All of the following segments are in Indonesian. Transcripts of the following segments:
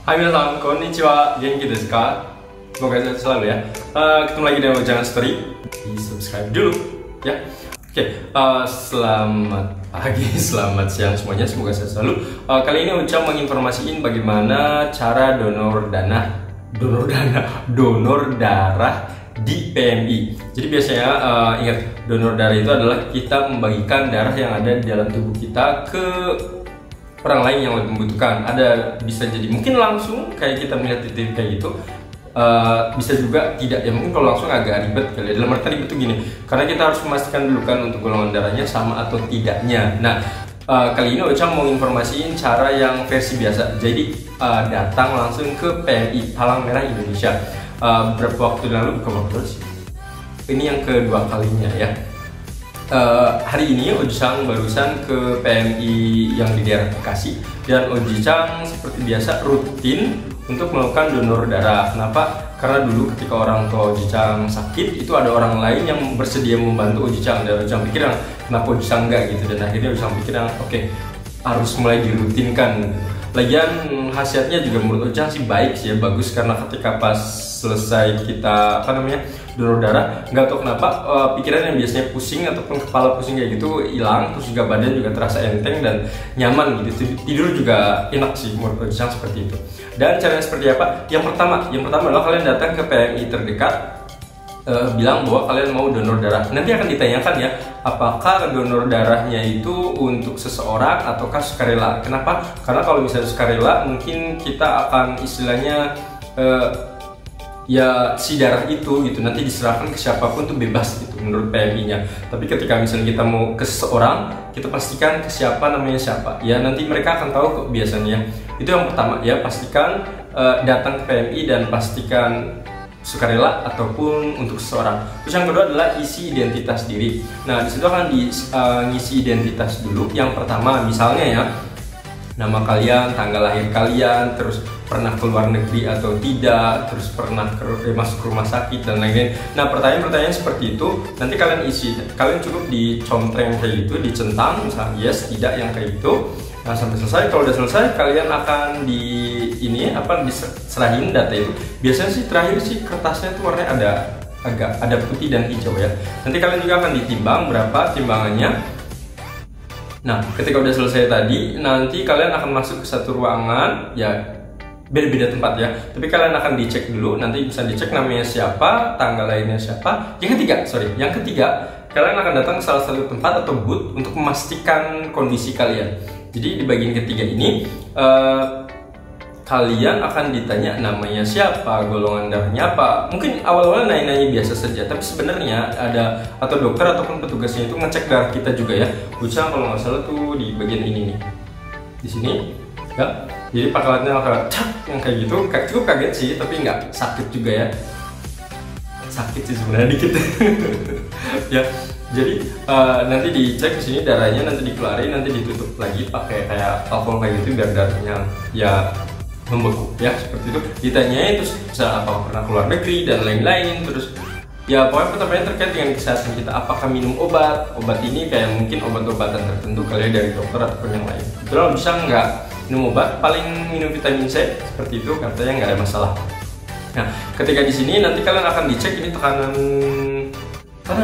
Hai minasan, konnichiwa, genki desu ka? Semoga sehat selalu ya. Ketemu lagi dengan Ujang Story. Di subscribe dulu ya. Selamat pagi, selamat siang semuanya. Semoga sehat selalu. Kali ini Ujang menginformasiin bagaimana cara donor darah di PMI. Jadi biasanya ingat, donor darah itu adalah kita membagikan darah yang ada di dalam tubuh kita ke orang lain yang lebih membutuhkan. Ada bisa jadi mungkin langsung kayak kita melihat di TV kayak gitu, bisa juga tidak ya, mungkin kalau langsung agak ribet kali ya. Dalam arti ribet itu gini, karena kita harus memastikan dulu kan untuk golongan darahnya sama atau tidaknya. Nah, kali ini Ocang mau informasiin cara yang versi biasa. Jadi datang langsung ke PMI Palang Merah Indonesia. Beberapa waktu lalu, ini yang kedua kalinya ya. Hari ini Ojang barusan ke PMI yang di daerah Bekasi, dan Ojang seperti biasa rutin untuk melakukan donor darah. Kenapa? Karena dulu ketika orang tua Ojang sakit, itu ada orang lain yang bersedia membantu Ojang, dan Ojang pikir kenapa Ojang enggak gitu, dan akhirnya Ojang pikir oke, harus mulai dirutinkan. Lagian khasiatnya juga menurut Ojang sih baik sih ya, bagus, karena ketika pas selesai kita donor darah, nggak tahu kenapa pikiran yang biasanya pusing ataupun kepala pusing kayak gitu hilang, terus juga badan juga terasa enteng dan nyaman gitu, tidur juga enak sih menurut Ojang seperti itu. Dan caranya seperti apa? Yang pertama adalah kalian datang ke PMI terdekat, bilang bahwa kalian mau donor darah. Nanti akan ditanyakan ya, apakah donor darahnya itu untuk seseorang ataukah sukarela. Kenapa? Karena kalau misalnya sukarela, mungkin kita akan istilahnya ya si darah itu gitu nanti diserahkan ke siapapun tuh bebas gitu menurut PMI-nya. Tapi ketika misalnya kita mau ke seseorang, kita pastikan ke siapa, namanya siapa. Ya nanti mereka akan tahu kok biasanya. Itu yang pertama ya, pastikan datang ke PMI dan pastikan sukarela ataupun untuk seseorang. Terus yang kedua adalah isi identitas diri. Nah, disitu akan ngisi identitas dulu. Yang pertama misalnya ya, nama kalian, tanggal lahir kalian, terus pernah ke luar negeri atau tidak, terus pernah masuk ke rumah sakit dan lain-lain. Nah, pertanyaan-pertanyaan seperti itu nanti kalian isi. Kalian cukup dicontreng kayak gitu, dicentang misalnya yes, tidak, yang kayak gitu. Nah, sampai selesai. Kalau udah selesai, kalian akan diserahin data itu. Biasanya sih terakhir sih kertasnya tuh warnanya ada putih dan hijau ya. Nanti kalian juga akan ditimbang berapa timbangannya. Nah, ketika udah selesai tadi, nanti kalian akan masuk ke satu ruangan ya, beda-beda tempat ya. Tapi kalian akan dicek dulu, nanti bisa dicek namanya siapa, tanggal lahirnya siapa. Yang ketiga, kalian akan datang ke salah satu tempat atau booth untuk memastikan kondisi kalian. Jadi di bagian ketiga ini kalian akan ditanya namanya siapa, golongan darahnya apa. Mungkin awal-awal nanya-nanya biasa saja, tapi sebenarnya ada atau dokter ataupun petugasnya itu ngecek darah kita juga ya. Ujang kalau nggak salah tuh di bagian ini nih, di sini ya. Jadi pakai alatnya yang kayak gitu, cukup kaget sih, tapi nggak sakit juga ya. Sakit sih sebenarnya dikit ya. Jadi nanti dicek di sini darahnya, nanti dikeluarin, nanti ditutup lagi pakai kayak alkohol kayak gitu biar darahnya ya membeku ya, seperti itu. Ditanyain terus misalnya apa pernah keluar negeri dan lain-lain, terus ya pokoknya pertanyaan terkait dengan kesehatan kita, apakah minum obat ini kayak mungkin obat-obatan tertentu kali ya dari dokter ataupun yang lain. Kalau bisa nggak minum obat, paling minum vitamin C seperti itu, katanya nggak ada masalah. Nah, ketika di sini nanti kalian akan dicek ini tekanan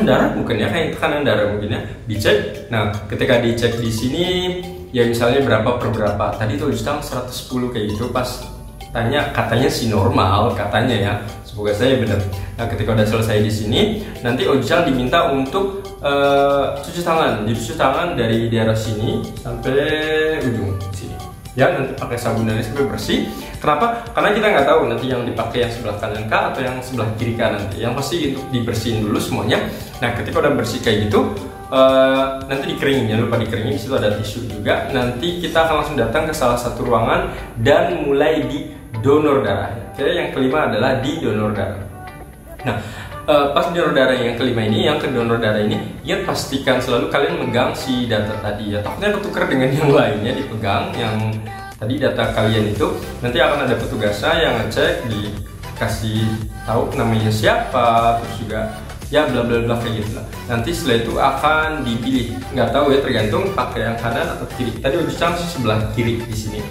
darah bukan ya, kayak tekanan darah mungkin ya, dicek. Nah, ketika dicek di sini ya misalnya berapa per berapa, tadi tuh Ujang 110 kayak gitu, pas tanya katanya sih normal katanya ya, semoga saya benar. Nah, ketika udah selesai di sini, nanti Ujang diminta untuk cuci tangan. Jadi cuci tangan dari daerah sini sampai ujung sini ya, nanti pakai sabun dan sampai bersih. Kenapa? Karena kita nggak tahu nanti yang dipakai yang sebelah kanan kah atau yang sebelah kiri kah. Nanti yang pasti untuk dibersihin dulu semuanya. Nah, ketika udah bersih kayak gitu, nanti dikeringin, jangan lupa dikeringin. Di situ ada tisu juga. Nanti kita akan langsung datang ke salah satu ruangan dan mulai di donor darah. Oke, yang kelima adalah di donor darah. Nah, pas donor darah yang kelima ini, yang ke donor darah ini, ingat pastikan selalu kalian megang si data tadi ya. Takutnya ketukar dengan yang lainnya, dipegang yang tadi data kalian itu. Nanti akan ada petugasnya yang ngecek, dikasih tahu namanya siapa, terus juga ya bla bla bla kayak gitu lah. Nanti setelah itu akan dipilih, nggak tahu ya, tergantung pakai yang kanan atau kiri. Tadi Ujang sih sebelah kiri di sini.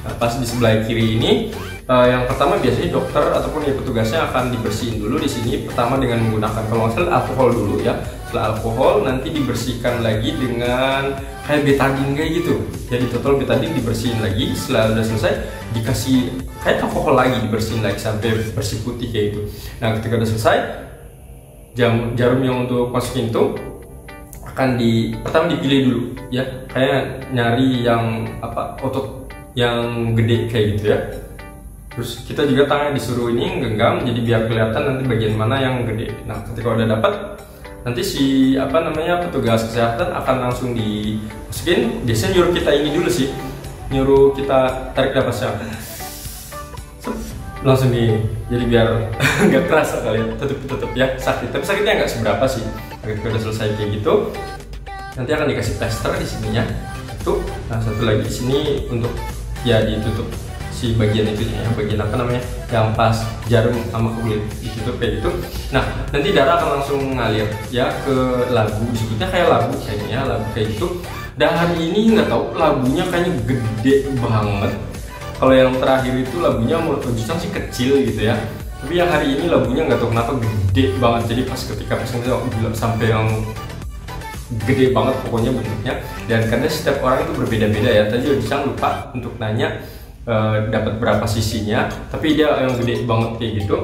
Nah, pas di sebelah kiri ini Yang pertama biasanya dokter ataupun ya petugasnya akan dibersihin dulu di sini. Pertama dengan menggunakan kalau nggak salah alkohol dulu ya. Setelah alkohol nanti dibersihkan lagi dengan kayak betadine kayak gitu. Jadi total betadine dibersihin lagi. Setelah udah selesai dikasih kayak alkohol lagi, dibersihin lagi sampai bersih putih kayak gitu. Nah ketika udah selesai, jarum yang untuk masukin itu akan pertama dipilih dulu ya, kayak nyari yang otot yang gede kayak gitu ya. Terus kita juga tangan disuruh ini genggam, jadi biar kelihatan nanti bagian mana yang gede. Nah ketika udah dapat, nanti si petugas kesehatan akan langsung dimasukin. Biasanya nyuruh kita ini dulu sih, nyuruh kita tarik napasnya langsung jadi biar nggak kerasa kali ya, tetep ya sakit, tapi sakitnya nggak seberapa sih. Ketika udah selesai kayak gitu, nanti akan dikasih plester di sininya itu. Nah satu lagi di sini untuk ya ditutup si bagian itu ya, bagian yang pas jarum sama kulit ditutup kayak gitu. Nah nanti darah akan langsung ngalir ya ke labu, disebutnya kayak labu kayaknya, labu kayak gitu. Dan hari ini nggak tahu labunya kayaknya gede banget. Kalau yang terakhir itu labunya menurut Ojicang sih kecil gitu ya, tapi yang hari ini labunya nggak tahu kenapa gede banget. Jadi pas ketika pasang itu sampai yang gede banget pokoknya bentuknya. Dan karena setiap orang itu berbeda-beda ya, tadi Ojicang lupa untuk nanya dapat berapa sisinya, tapi dia yang gede banget kayak gitu.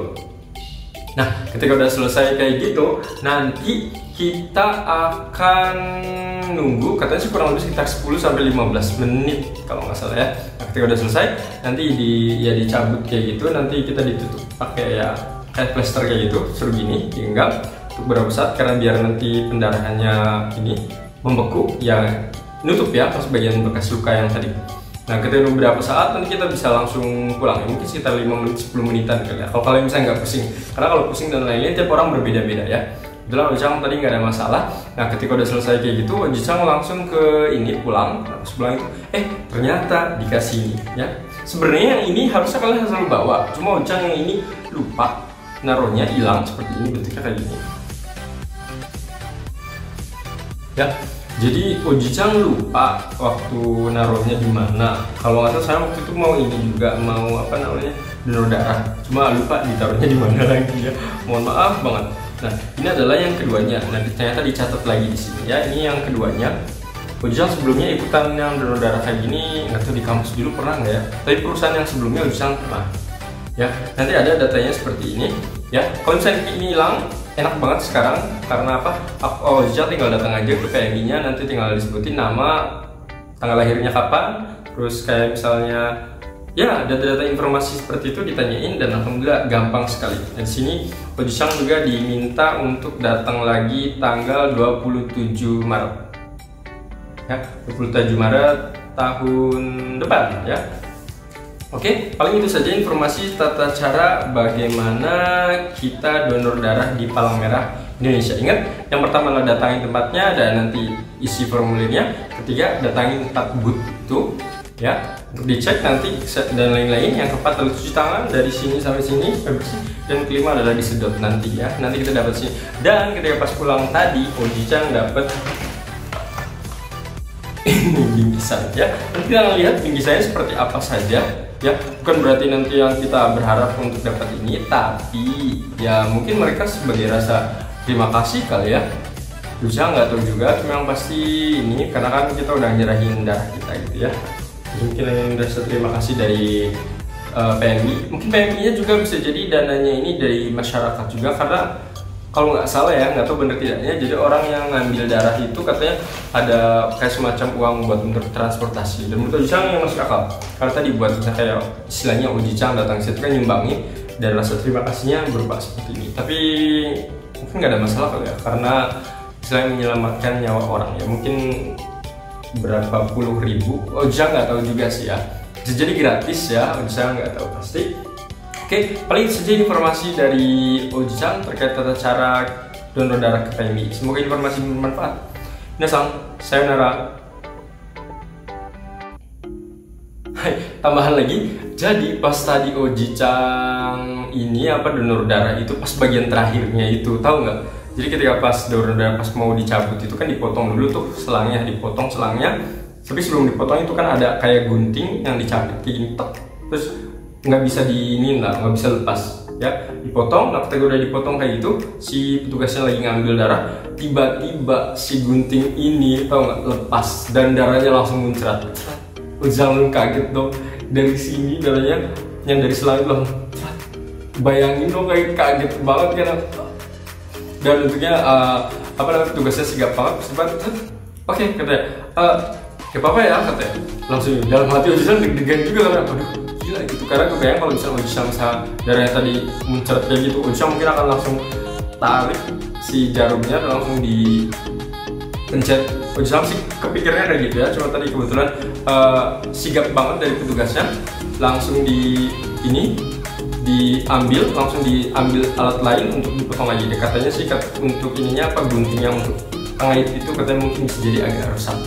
Nah ketika udah selesai kayak gitu, nanti kita akan nunggu, katanya sih kurang lebih sekitar 10-15 menit kalau nggak salah ya. Nah, ketika udah selesai nanti dicabut kayak gitu, nanti kita ditutup pakai ya kayak plester kayak gitu, suruh gini digenggam untuk beberapa saat karena biar nanti pendarahannya ini membeku ya, nutup ya pas bagian bekas luka yang tadi. Nah ketika beberapa saat nanti kita bisa langsung pulang, mungkin sekitar 5 menit 10 menitan kali ya, kalau kalian misalnya nggak pusing. Karena kalau pusing dan lainnya tiap orang berbeda-beda ya. Itulah Ojicang tadi nggak ada masalah. Nah ketika udah selesai kayak gitu, Ojicang langsung ke ini pulang. Nah, pas pulang itu ternyata dikasih ini ya. Sebenarnya yang ini harusnya kalian selalu bawa, cuma Ojicang yang ini lupa naruhnya, hilang seperti ini, bentuknya kayak gini ya. Jadi Ojicang lupa waktu naruhnya di mana. Kalau nggak salah saya waktu itu mau ini juga mau donor darah, cuma lupa ditaruhnya di mana lagi ya. Mohon maaf banget. Nah ini adalah yang keduanya. Nah ternyata dicatat lagi di sini ya. Ini yang keduanya. Ojicang sebelumnya ikutan yang donor darah kayak gini, nggak tahu di kampus dulu pernah nggak ya. Tapi perusahaan yang sebelumnya Ojicang pernah. Ya nanti ada datanya seperti ini ya. Kalau misalnya ini hilang, enak banget sekarang karena apa? Ojicang tinggal datang aja ke PMI-nya, nanti tinggal disebutin nama, tanggal lahirnya kapan, terus kayak misalnya ya data-data informasi seperti itu ditanyain, dan alhamdulillah gampang sekali. Dan sini Ojicang juga diminta untuk datang lagi tanggal 27 Maret ya, 27 Maret tahun depan ya. Oke, paling itu saja informasi tata cara bagaimana kita donor darah di Palang Merah Indonesia. Ingat, yang pertama adalah datangin tempatnya dan nanti isi formulirnya. Ketiga, datangin tempat booth itu ya, untuk dicek nanti dan lain-lain. Yang keempat adalah cuci tangan dari sini sampai sini bersih. Dan kelima adalah disedot nanti ya. Nanti kita dapat sini. Dan ketika pas pulang tadi, Ojicang dapat ini bingkisan ya. Nanti kita lihat bingkisannya seperti apa saja. Ya, bukan berarti nanti yang kita berharap untuk dapat ini, tapi ya mungkin mereka sebagai rasa terima kasih kali ya. Ojicang nggak tahu juga, cuma yang pasti ini karena kan kita udah nyerahin darah kita gitu ya. Mungkin yang rasa terima kasih dari PMI. Mungkin PMI-nya juga bisa jadi dananya ini dari masyarakat juga, karena kalau nggak salah ya, nggak tahu bener tidaknya, jadi orang yang ngambil darah itu katanya ada kayak semacam uang buat untuk transportasi. Dan menurut Ojicang yang masuk akal, karena tadi buat kayak istilahnya Ojicang datang situ kan nyumbangin, dan rasa terima kasihnya berupa seperti ini. Tapi mungkin nggak ada masalah kali ya, karena istilahnya menyelamatkan nyawa orang ya, mungkin berapa puluh ribu, Ojicang nggak tahu juga sih ya. Bisa jadi gratis ya, Ojicang nggak tahu pasti. Oke, paling itu saja informasi dari Ojicang terkait tata cara donor darah ke PMI. Semoga informasi bermanfaat. Minasan, sayonara. Hai, tambahan lagi. Jadi pas tadi Ojicang ini donor darah itu pas bagian terakhirnya itu, tahu nggak? Jadi ketika pas donor darah pas mau dicabut itu kan dipotong dulu tuh selangnya, dipotong selangnya. Tapi sebelum dipotong itu kan ada kayak gunting yang dicabut kayak gini, terus nggak bisa diinin lah, nggak bisa lepas ya, dipotong. Nah ketika udah dipotong kayak gitu, si petugasnya lagi ngambil darah, tiba-tiba si gunting ini tau nggak lepas dan darahnya langsung muncrat. Ujang kaget dong, dari sini darahnya yang dari selang itu langsung bayangin dong, kayak kaget banget kan. Dan untungnya apa namanya, petugasnya sigap banget, sempat oke katanya, gak apa-apa ya katanya. Langsung dalam hati Ujang deg-degan juga karena aduh gila gitu, karena kebayang kalau misalnya Ujang darahnya tadi muncrat kayak gitu, Ujang mungkin akan langsung tarik si jarumnya dan langsung dipencet. Ujang sih kepikirnya kayak gitu ya, cuma tadi kebetulan sigap banget dari petugasnya, langsung diambil alat lain untuk dipotong aja deh. Katanya sih untuk ininya apa, guntingnya untuk pengait itu katanya mungkin bisa jadi agak rusak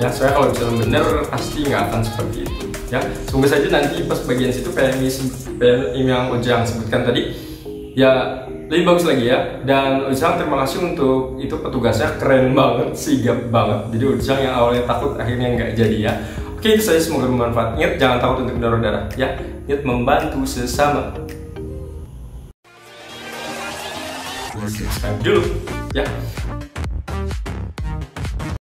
ya. Soalnya kalau misalnya bener pasti nggak akan seperti itu ya. Semoga saja nanti pas bagian situ PMI yang Ujang sebutkan tadi ya lebih bagus lagi ya. Dan Ujang terima kasih untuk itu, petugasnya keren banget, sigap banget. Jadi Ujang yang awalnya takut akhirnya nggak jadi ya. Oke, itu saja, semoga bermanfaat. Ingat, jangan takut untuk donor darah ya. Ingat, membantu sesama. Subscribe dulu ya.